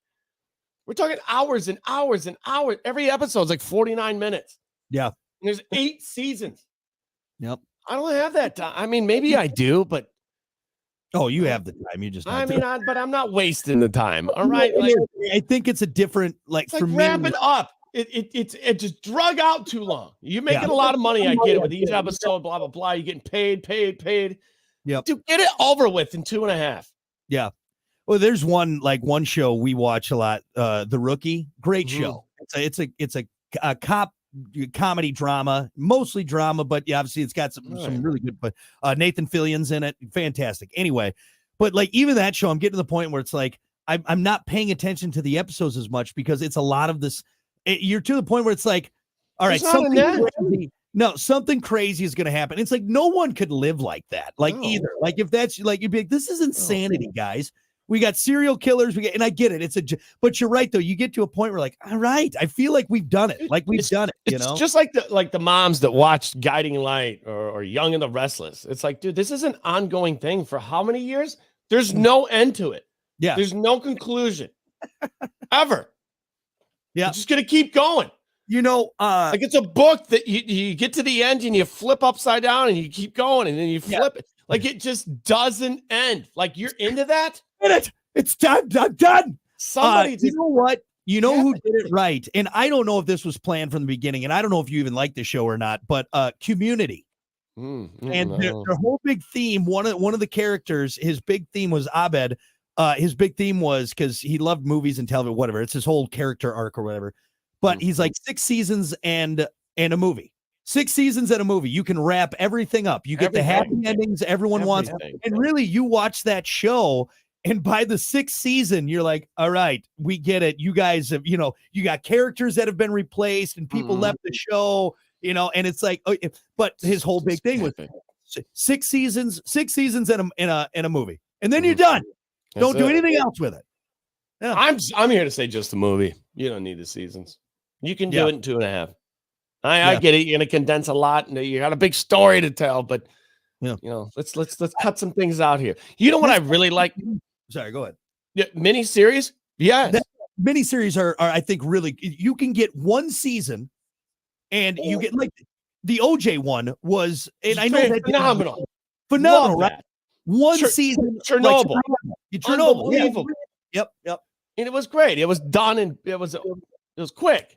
We're talking hours and hours and hours. Every episode's like 49 minutes. Yeah. And there's 8 seasons. Yep. I don't have that time. I mean, maybe I do, but Oh, you have the time. You just. but I'm not wasting the time. All right. Like, I think it's a different, like, it's like for me. wrap it up. It just drug out too long. You're making a lot of money. I get it with each episode, blah, blah, blah. You're getting paid. Yep. Dude, get it over with in 2.5. Yeah. Well, there's one show we watch a lot, The Rookie. Great show. It's a cop comedy drama, mostly drama, but yeah, obviously it's got some really good, but Nathan Fillion's in it. Fantastic. Anyway, but like even that show, I'm getting to the point where it's like I'm not paying attention to the episodes as much because it's a lot of this. You're to the point where it's like, all right, something crazy is going to happen. It's like no one could live like that. Like either. Like if that's like you'd be like, this is insanity, guys. We got serial killers. And I get it. But you're right though. You get to a point where like, all right, I feel like we've done it. Like we've done it. You know, just like the moms that watched Guiding Light or Young and the Restless. It's like, dude, this is an ongoing thing for how many years? There's no end to it. Yeah. There's no conclusion ever. Yeah. It's just gonna keep going. You know, like it's a book that you get to the end and you flip upside down and you keep going and then you flip it. Like it just doesn't end. Like you're into that. It's done. I'm done. Somebody, you know what? You know who did it right? And I don't know if this was planned from the beginning, and I don't know if you even like the show or not. But Community, and their whole big theme. One of the characters, his big theme was Abed. His big theme was because he loved movies and television, whatever. It's his whole character arc or whatever. But he's like 6 seasons and a movie. 6 seasons and a movie. You can wrap everything up. You get the happy endings everyone wants. And really, you watch that show, and by the 6th season, you're like, all right, we get it. You guys have, you got characters that have been replaced and people left the show, and it's like, but his whole big thing was 6 seasons and a movie. And then you're done. Don't do anything else with it. Yeah. I'm here to say just the movie. You don't need the seasons. You can do it in 2.5. I get it. You're gonna condense a lot, and you got a big story to tell. But let's cut some things out here. You know what I really like? Sorry, go ahead. Yeah, miniseries. Yes, miniseries are I think really. You can get one season, and you get like the OJ one was, and I know that phenomenal, right? One season, Chernobyl, Chernobyl, unbelievable. Yep. And it was great. It was done, and it was quick.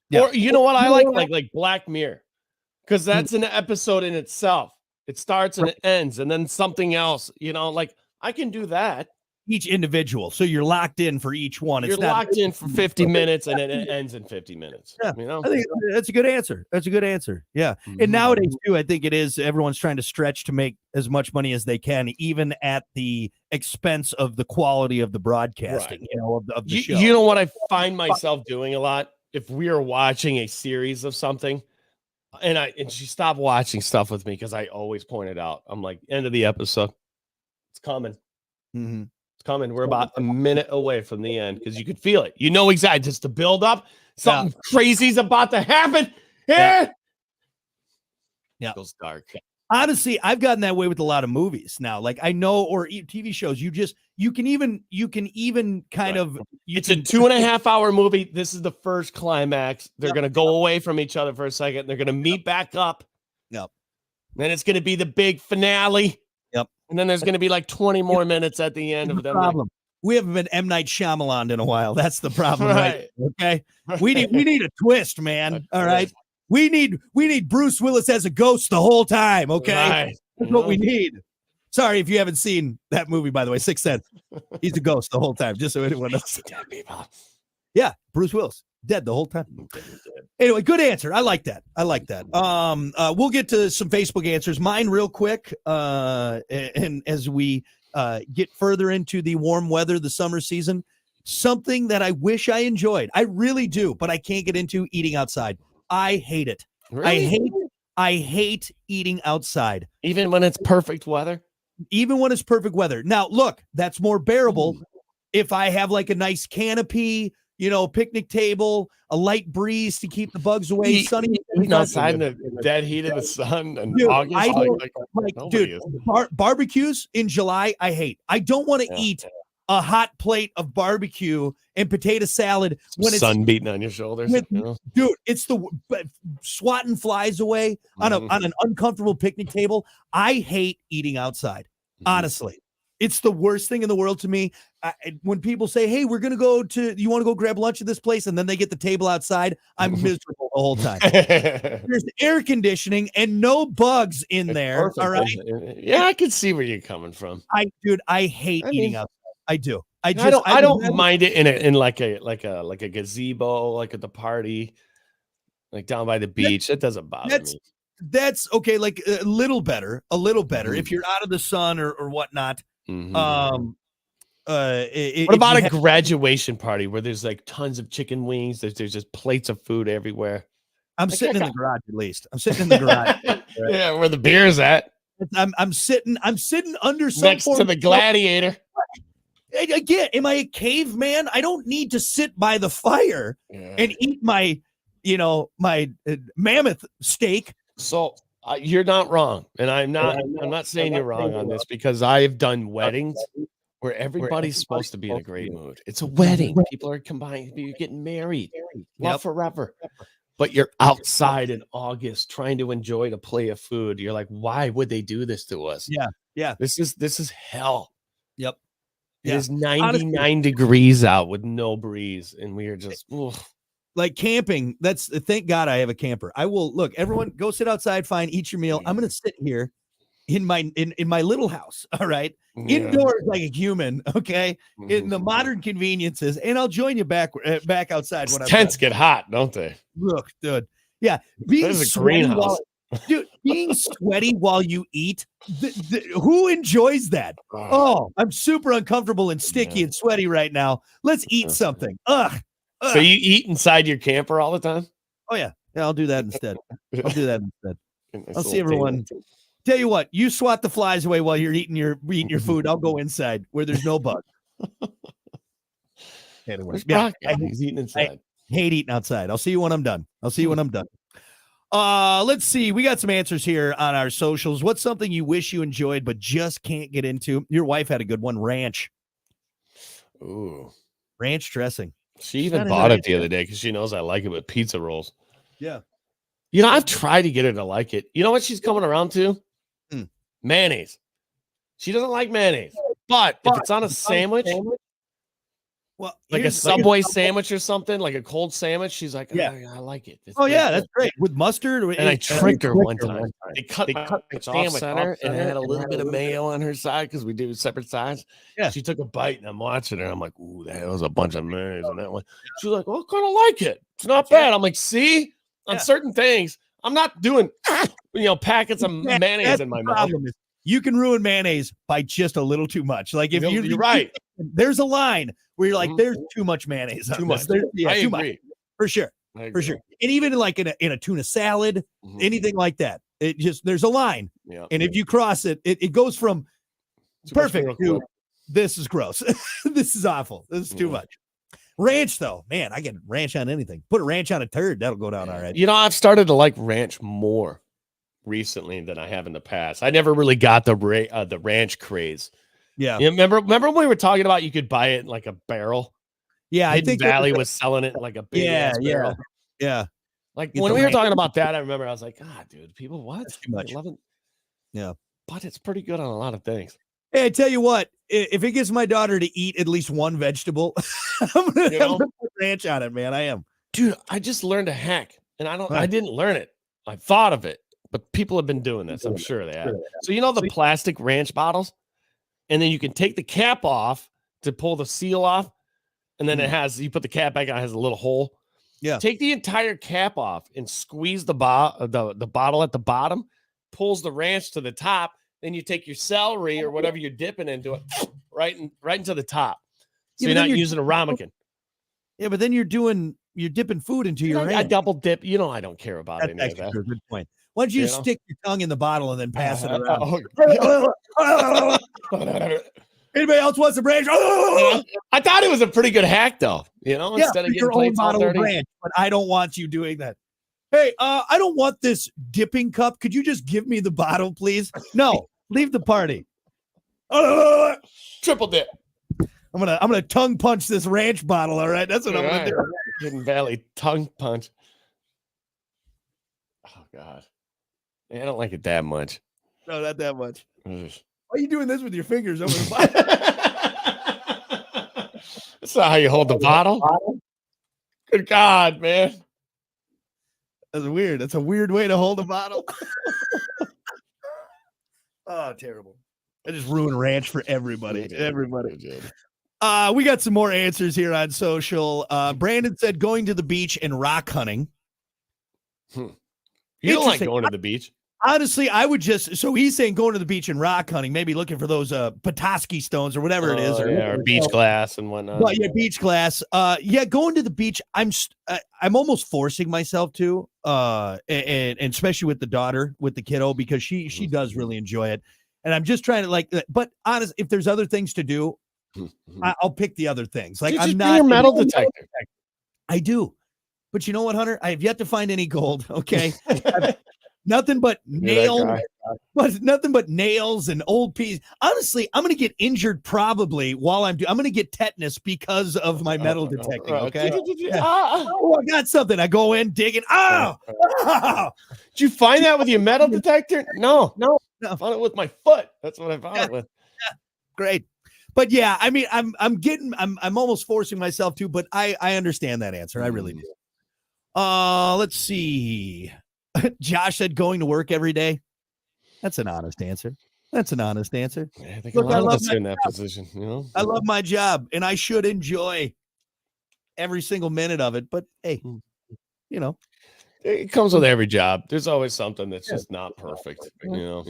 Yeah. Or you know what I like Black Mirror, because that's an episode in itself. It starts and it ends, and then something else. Like I can do that. Each individual, so you're locked in for each one. You're locked in for 50 minutes, and then it ends in 50 minutes. Yeah, I think that's a good answer. Yeah, and nowadays too, I think it is. Everyone's trying to stretch to make as much money as they can, even at the expense of the quality of the broadcasting. Right. Of the show. You know what I find myself doing a lot? If we are watching a series of something, and she stopped watching stuff with me because I always point it out. I'm like, end of the episode, it's coming. Mm-hmm. Coming. We're about a minute away from the end because you could feel it. You know exactly, just to build up. Something crazy's about to happen. Yeah. It goes dark. Honestly, I've gotten that way with a lot of movies now. Like I know, or TV shows. You can even kind of. It's a 2.5 hour movie. This is the first climax. They're gonna go away from each other for a second. They're gonna meet back up. Yep. Then it's gonna be the big finale. Yep. And then there's going to be like 20 more minutes at the end of them. Problem. We haven't been M. Night Shyamalan in a while. That's the problem, right? Okay. We need a twist, man. All right. We need Bruce Willis as a ghost the whole time. Okay. Right. That's what we need. Sorry if you haven't seen that movie, by the way. Sixth Sense. He's a ghost the whole time, just so anyone knows. Yeah, Bruce Willis. Dead the whole time. Anyway, good answer. I like that. We'll get to some Facebook answers. Mine real quick. And as we get further into the warm weather, the summer season, something that I wish I enjoyed. I really do, but I can't get into eating outside. I hate it. Really? I hate eating outside. Even when it's perfect weather? Even when it's perfect weather. Now, look, that's more bearable if I have like a nice canopy, picnic table, a light breeze to keep the bugs away. Sunny outside in the dead heat of the sun in August. Barbecues in July, I hate. I don't want to eat a hot plate of barbecue and potato salad when it's sun beating on your shoulders. dude, it's the swatting flies away on an uncomfortable picnic table. I hate eating outside. Honestly, it's the worst thing in the world to me. When people say, "Hey, we're gonna go to," you want to go grab lunch at this place, and then they get the table outside, I'm miserable the whole time. There's air conditioning and no bugs in there. All right. Yeah, I can see where you're coming from. I hate eating outside. I do. I don't mind it in like a gazebo, like at the party, like down by the beach. It doesn't bother me. That's okay. Like a little better if you're out of the sun or whatnot. What about a graduation party where there's like tons of chicken wings? There's just plates of food everywhere. I'm sitting in the garage at least. I'm sitting in the garage. Yeah, where the beer's at. I'm sitting under some next to the gladiator. Again, am I a caveman? I don't need to sit by the fire and eat my mammoth steak. So you're not wrong, and I'm not saying you're wrong on this because I've done weddings where everybody's supposed to be in a great mood. It's a wedding. People are combined. You're getting married. Love forever. But you're outside in August trying to enjoy the plate of food. You're like, why would they do this to us? Yeah. This is hell. Yep. It is 99 degrees out with no breeze, and we are just like camping. Thank God I have a camper. I will look. Everyone, go sit outside. Fine, eat your meal. I'm gonna sit here in my little house. All right, indoors like a human. Okay, in the modern conveniences, and I'll join you back outside when tents get hot, don't they? Look, dude. Yeah, there's a greenhouse. Dude, being sweaty while you eat, who enjoys that? Oh, I'm super uncomfortable and sticky and sweaty right now. Let's eat something. Ugh. So you eat inside your camper all the time? Oh yeah, I'll do that instead. I'll see everyone. Tell you what, you swat the flies away while you're eating your food. I'll go inside where there's no bug. Anyway, he's eating inside. I hate eating outside. I'll see you when I'm done. Let's see. We got some answers here on our socials. What's something you wish you enjoyed but just can't get into? Your wife had a good one. Ranch. Ooh, ranch dressing. She even bought it the other day because she knows I like it with pizza rolls. Yeah. I've tried to get her to like it. You know what she's coming around to? Mayonnaise. She doesn't like mayonnaise, but if it's on a sandwich, well, like a Subway sandwich or something, like a cold sandwich, she's like, I like it. That's great. With mustard. And I tricked her one time. They cut the sandwich off center and had a little bit of mayo on her side because we do separate sides. Yeah. She took a bite and I'm watching her. I'm like, ooh, that was a bunch of mayonnaise on that one. She's like, well, I kind of like it. It's not bad. I'm like, see, on certain things, I'm not doing, packets of mayonnaise in my mouth. You can ruin mayonnaise by just a little too much. Like if you're right, there's a line where you're like, there's too much mayonnaise. Too much. I agree. For sure. For sure. And even like in a tuna salad, anything like that, it just, there's a line. Yeah. And if you cross it, it goes from perfect to this is gross. This is awful. This is too much. Ranch though, man, I get ranch on anything. Put a ranch on a turd. That'll go down all right. I've started to like ranch more recently than I have in the past. I never really got the ranch craze. Yeah. Remember when we were talking about you could buy it in like a barrel? Yeah. Hidden I think Valley was selling it in like a big barrel. Yeah. Like when we were talking about that, I remember I was like, God, dude, people, what? That's too much. Yeah. But it's pretty good on a lot of things. Hey, I tell you what, if it gets my daughter to eat at least one vegetable, I'm gonna put ranch on it, man. I am. Dude, I just learned a hack. And I didn't learn it. I thought of it. But people have been doing this. I'm sure they have. So the plastic ranch bottles? And then you can take the cap off to pull the seal off. And then you put the cap back on, it has a little hole. Yeah. Take the entire cap off and squeeze the bottle at the bottom, pulls the ranch to the top. Then you take your celery or whatever you're dipping into it right into the top. So you're not using a ramekin. Yeah, but then you're dipping food into your ranch. I double dip. I don't care about any of that. Good point. Why don't you stick your tongue in the bottle and then pass it around? Anybody else wants some ranch? I thought it was a pretty good hack, though. Instead of getting plates all dirty. Ranch, but I don't want you doing that. Hey, I don't want this dipping cup. Could you just give me the bottle, please? No, leave the party. Triple dip. I'm gonna tongue punch this ranch bottle. All right, that's what I'm gonna do. Hidden Valley tongue punch. Oh God, I don't like it that much. No, not that much. Ugh. Why are you doing this with your fingers over the bottle? That's not how you hold the bottle. Good God, man. That's weird. That's a weird way to hold a bottle. Oh, terrible. I just ruined ranch for everybody. Everybody. We got some more answers here on social. Brandon said going to the beach and rock hunting. You don't like going to the beach? Honestly, I would just, so he's saying going to the beach and rock hunting, maybe looking for those Petoskey stones or whatever it is. Or beach glass and whatnot. But yeah, beach glass. Yeah, going to the beach, I'm almost forcing myself to, and especially with the daughter, with the kiddo, because she does really enjoy it. And I'm just trying to but honest, if there's other things to do, I'll pick the other things. Like, I'm not your metal detector. I do. But you know what, Hunter? I have yet to find any gold. Okay. Nothing but nails, but nothing but nails and old pieces. Honestly, I'm going to get injured probably while I'm going to get tetanus because of my metal detecting. Okay. Oh, I got something. I go in digging. Oh, did you find that with your metal detector? No. I found it with my foot. That's what I found it with. Yeah. Great. But yeah, I mean, I'm almost forcing myself to, but I understand that answer. I really do. Let's see. Josh said going to work every day. That's an honest answer. Yeah, I think a lot of us are in that position. You know, I love my job and I should enjoy every single minute of it. But hey, you know, it comes with every job. There's always something that's just not perfect. You know.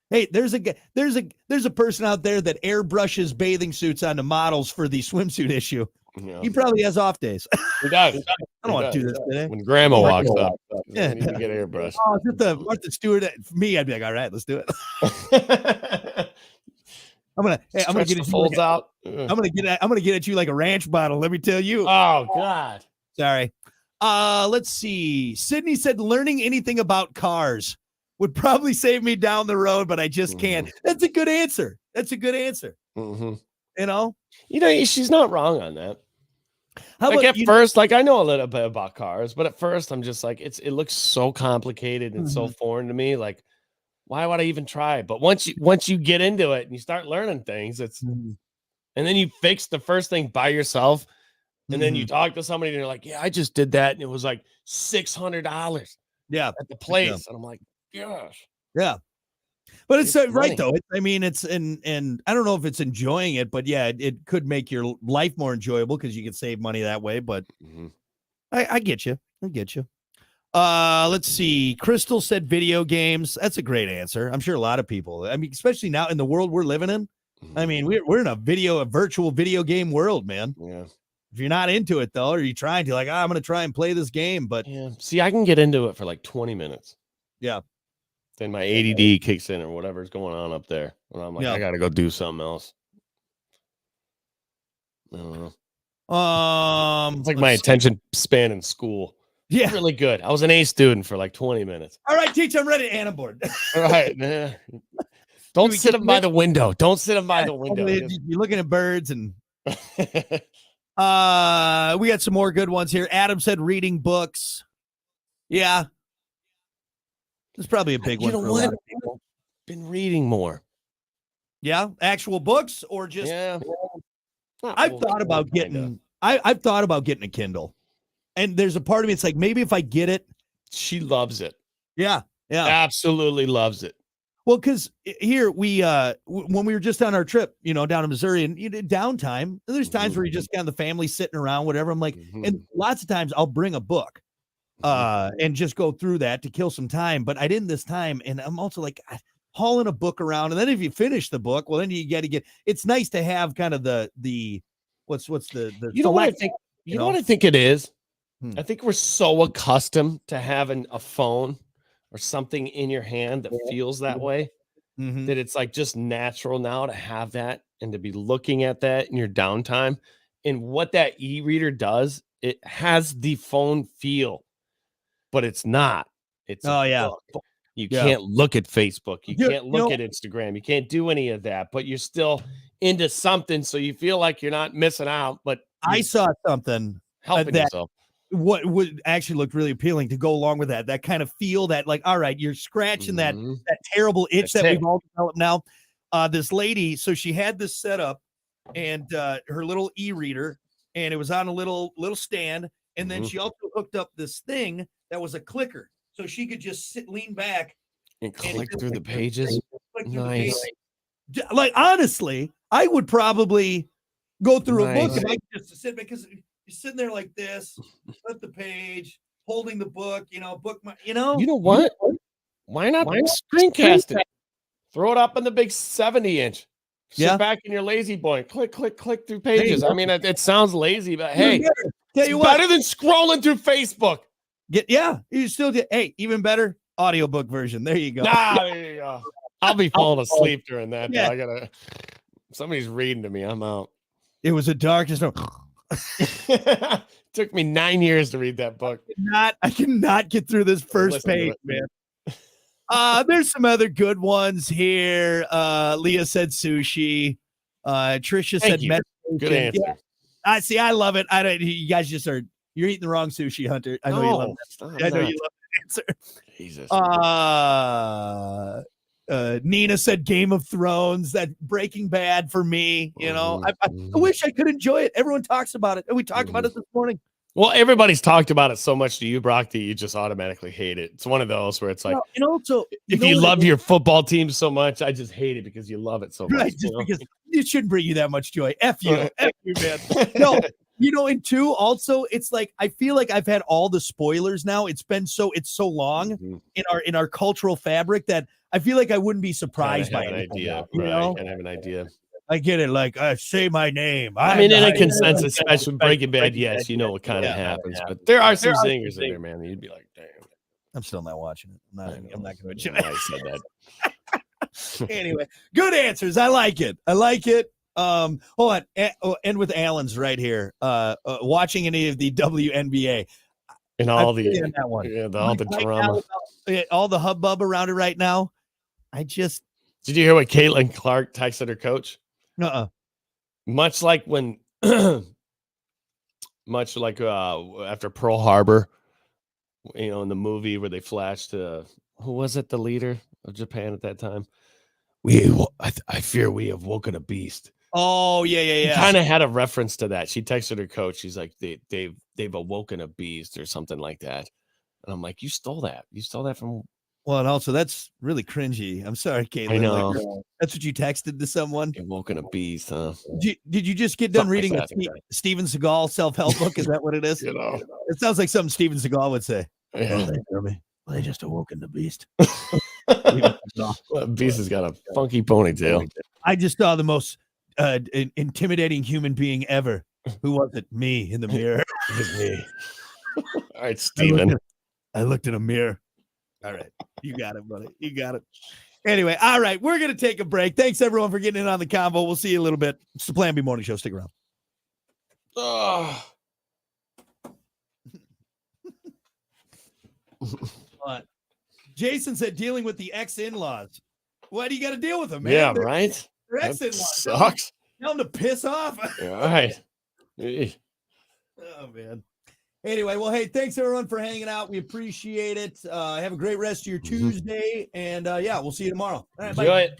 Hey, there's a person out there that airbrushes bathing suits onto models for the swimsuit issue. Yeah. He probably has off days. He does. I don't want to do this today. When Grandma walks up, yeah, need to get airbrush. Oh, is it the Martha Stewart? For me, I'd be like, all right, let's do it. I'm gonna get it folds out. I'm gonna get at you like a ranch bottle. Let me tell you. Oh God. Sorry. Let's see. Sydney said learning anything about cars would probably save me down the road, but I just can't. That's a good answer. Mm-hmm. You know, she's not wrong on that. How like about, at first, like I know a little bit about cars, but at first I'm just like, it looks so complicated and so foreign to me. Like, why would I even try? But once you get into it and you start learning things, and then you fix the first thing by yourself, and then you talk to somebody and you're like, yeah, I just did that, and it was like $600. Yeah, at the place, and I'm like, gosh, yeah. But it's right though. It's and I don't know if it's enjoying it, but yeah, it could make your life more enjoyable because you can save money that way. But I get you. Let's see. Crystal said video games. That's a great answer. I'm sure a lot of people. I mean, especially now in the world we're living in. I mean, we're in a virtual video game world, man. Yeah. If you're not into it though, or you're trying to I'm going to try and play this game, but yeah. See, I can get into it for like 20 minutes. Yeah. Then my ADD kicks in or whatever's going on up there. And I'm like, I got to go do something else. I don't know. It's like my attention span in school. Yeah. Really good. I was an A student for like 20 minutes. All right, teacher, I'm ready. And I'm bored. All right. Don't sit them by the window. Don't sit them by the window. You're looking at birds and we got some more good ones here. Adam said reading books. Yeah. It's probably a big one for a lot of people. Been reading more. Yeah, actual books or just I've thought about getting a Kindle. And there's a part of me it's like maybe if I get it, she loves it. Yeah. Absolutely loves it. Well, because here we when we were just on our trip, down in Missouri and downtime, there's times where you just kind of the family sitting around, whatever. I'm like, and lots of times I'll bring a book. And just go through that to kill some time. But I didn't this time. And I'm also like hauling a book around. And then if you finish the book, well, then you got to it's nice to have kind of the what's the you know what I think? You know what I think it is? I think we're so accustomed to having a phone or something in your hand that feels that way that it's like just natural now to have that and to be looking at that in your downtime. And what that e-reader does, it has the phone feel. But it's not. It's you can't look at Facebook. You can't look at Instagram. You can't do any of that. But you're still into something so you feel like you're not missing out, but I saw something helping that yourself. what would actually look really appealing to go along with that kind of feel that like, all right, you're scratching that terrible itch That's that it. we've all developed now. This lady, so she had this set up and her little e-reader, and it was on a little stand, and then she also hooked up this thing that was a clicker, so she could just lean back and click through the pages. click through the Nice. pages. Like, honestly, I would probably go through a book Nice. and I could just sit, because you're sitting there like this, flip the page, holding the book, You know what? Why not screencast it? Throw it up on the big 70-inch. Sit Yeah. back in your lazy boy. Click through pages. I mean, it sounds lazy, but hey, tell it's you what, better than scrolling through Facebook. you still get, hey, even better, audiobook version. There you go. There you go. I'll be falling asleep during that. Yeah. Yeah. Somebody's reading to me. I'm out. It was a darkest. Took me 9 years to read that book. I cannot get through this first Listen to page, it. man. There's some other good ones here. Leah said sushi. Trisha Thank said you. meditation. Good answer. Yeah, I see. I love it. I don't. You guys just are. You're eating the wrong sushi, Hunter. I know you love that. I know you love that answer. Jesus. Nina said Game of Thrones. That Breaking Bad for me. You know, I wish I could enjoy it. Everyone talks about it, and we talked about it this morning. Well, everybody's talked about it so much to you, Brock, that you just automatically hate it. It's one of those where it's like, and also, if you love your football team so much, I just hate it because you love it so much. right, just because it shouldn't bring you that much joy. F you, F you, man. No, and two, also, it's like I feel like I've had all the spoilers now. It's so long in our cultural fabric that I feel like I wouldn't be surprised by an it. idea, You right? know? I have an idea. I get it. Like, say my name. I mean, in a consensus, especially with Breaking Bad, yes, you know what kind of happens. But there are some zingers in there, man. You'd be like, damn. I'm still not watching it. I'm not going to. I said that. Anyway, good answers. I like it. Hold on. End with Alan's right here. Watching any of the WNBA. And all all the drama. All the hubbub around it right now. Did you hear what Caitlin Clark texted her coach? Much like when, after Pearl Harbor, in the movie where they flashed to, who was it, the leader of Japan at that time? I fear we have woken a beast. Oh, yeah. Kind of had a reference to that. She texted her coach. She's like, they've awoken a beast or something like that. And I'm like, you stole that. You stole that from. Well, and also that's really cringy. I'm sorry, Caitlin. I know. Like, that's what you texted to someone. Awoken a beast, huh? Did you just get done Something reading like a Steven Seagal self-help book? Is that what it is? It sounds like something Steven Seagal would say. Yeah. They just awoken the beast. Well, beast has got a funky ponytail. I just saw the most intimidating human being ever. Who was it? Me in the mirror. It was me. All right, Steven. I looked in a mirror. All right. You got it, buddy. You got it. Anyway, all right. We're going to take a break. Thanks, everyone, for getting in on the convo. We'll see you a little bit. It's the Plan B Morning Show. Stick around. Jason said dealing with the ex-in-laws. Why do you got to deal with them, man? Yeah, right? They're That ex-in-laws. sucks. Tell them to piss off. All right. Oh, man. Anyway, well, hey, thanks, everyone, for hanging out. We appreciate it. Have a great rest of your Tuesday. And, we'll see you tomorrow. All right, bye. Enjoy it.